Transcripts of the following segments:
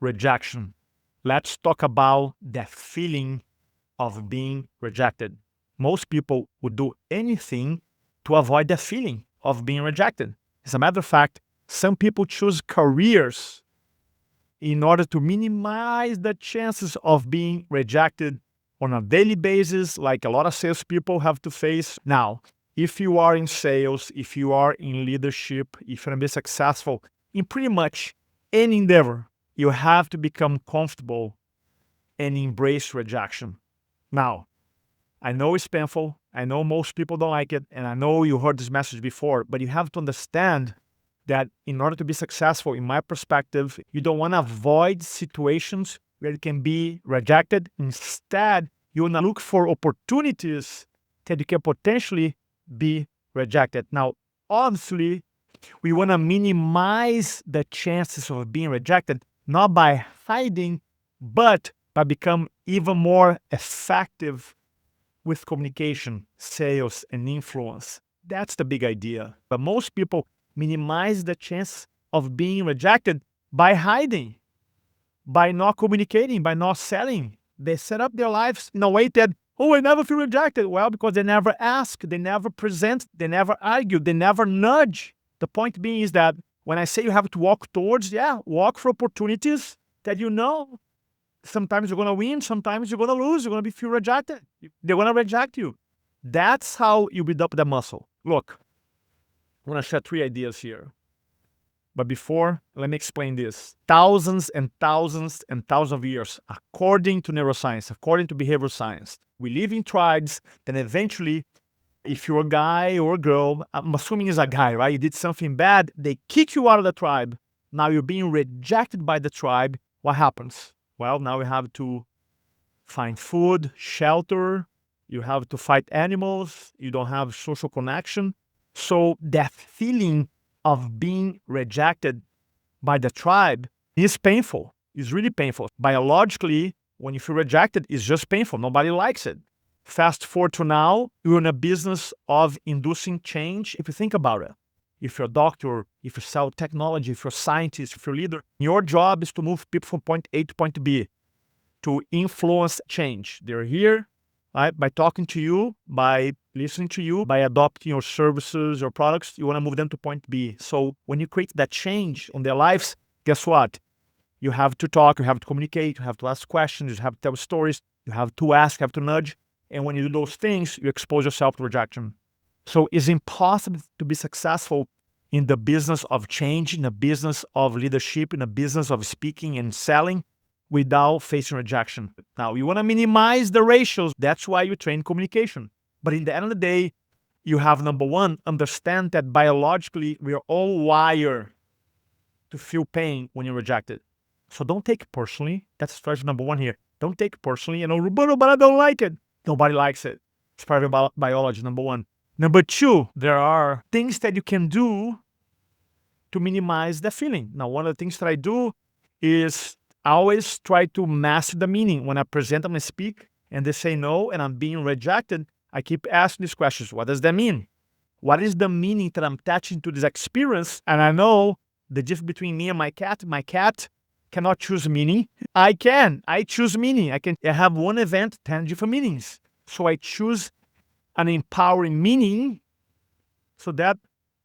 rejection. Let's talk about the feeling of being rejected. Most people would do anything to avoid the feeling of being rejected. As a matter of fact, some people choose careers in order to minimize the chances of being rejected on a daily basis, like a lot of salespeople have to face. Now, if you are in sales, if you are in leadership, if you want to be successful in pretty much any endeavor, you have to become comfortable and embrace rejection. Now, I know it's painful. I know most people don't like it. And I know you heard this message before, but you have to understand that in order to be successful, in my perspective, you don't want to avoid situations where you can be rejected. Instead, you want to look for opportunities that you can potentially be rejected. Now, obviously, we want to minimize the chances of being rejected, not by hiding, but by becoming even more effective with communication, sales, and influence. That's the big idea. But most people minimize the chance of being rejected by hiding, by not communicating, by not selling. They set up their lives in a way that, oh, I never feel rejected. Well, because they never ask, they never present, they never argue, they never nudge. The point being is that when I say you have to walk towards, walk for opportunities that you know. Sometimes you're going to win, sometimes you're going to lose, you're going to feel rejected. They're going to reject you. That's how you build up the muscle. Look, I'm going to share 3 ideas here. But before, let me explain this. Thousands and thousands and thousands of years, according to neuroscience, according to behavioral science, we live in tribes, then eventually, if you're a guy or a girl, I'm assuming it's a guy, right? You did something bad, they kick you out of the tribe. Now you're being rejected by the tribe. What happens? Well, now you have to find food, shelter, you have to fight animals, you don't have social connection. So that feeling of being rejected by the tribe is painful. It's really painful. Biologically, when you feel rejected, it's just painful. Nobody likes it. Fast forward to now, you're in a business of inducing change. If you think about it, if you're a doctor, if you sell technology, if you're a scientist, if you're a leader, your job is to move people from point A to point B, to influence change. They're here, right? By talking to you, by listening to you, by adopting your services or products, you want to move them to point B. So when you create that change on their lives, guess what? You have to talk, you have to communicate, you have to ask questions, you have to tell stories, you have to ask, you have to nudge. And when you do those things, you expose yourself to rejection. So it's impossible to be successful in the business of change, in the business of leadership, in the business of speaking and selling without facing rejection. Now, you want to minimize the ratios. That's why you train communication. But in the end of the day, you have, number one, understand that biologically, we are all wired to feel pain when you're rejected. So don't take it personally. That's strategy number one here. Don't take it personally. But I don't like it. Nobody likes it. It's part of biology, number one. Number two, there are things that you can do to minimize the feeling. Now, one of the things that I do is I always try to master the meaning. When I present and I speak and they say no and I'm being rejected, I keep asking these questions. What does that mean? What is the meaning that I'm attaching to this experience? And I know the difference between me and my cat. My cat cannot choose meaning. I can. I choose meaning. I have one event, 10 different meanings. So I choose an empowering meaning so that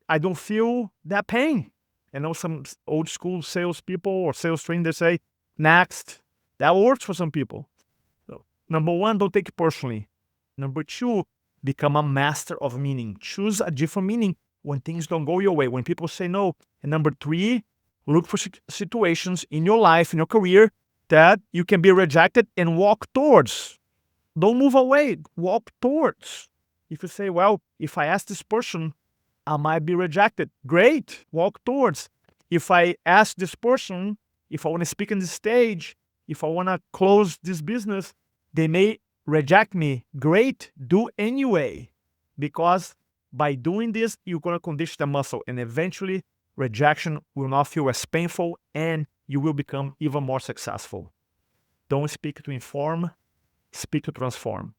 I don't feel that pain. I know some old school salespeople or sales training, they say, next. That works for some people. So, number one, don't take it personally. Number two, become a master of meaning. Choose a different meaning when things don't go your way, when people say no. And number three, look for situations in your life, in your career, that you can be rejected and walk towards. Don't move away. Walk towards. If you say, well, if I ask this person, I might be rejected. Great. Walk towards. If I ask this person, if I want to speak on this stage, if I want to close this business, they may reject me. Great. Do anyway. Because by doing this, you're going to condition the muscle. And eventually, rejection will not feel as painful and you will become even more successful. Don't speak to inform, speak to transform.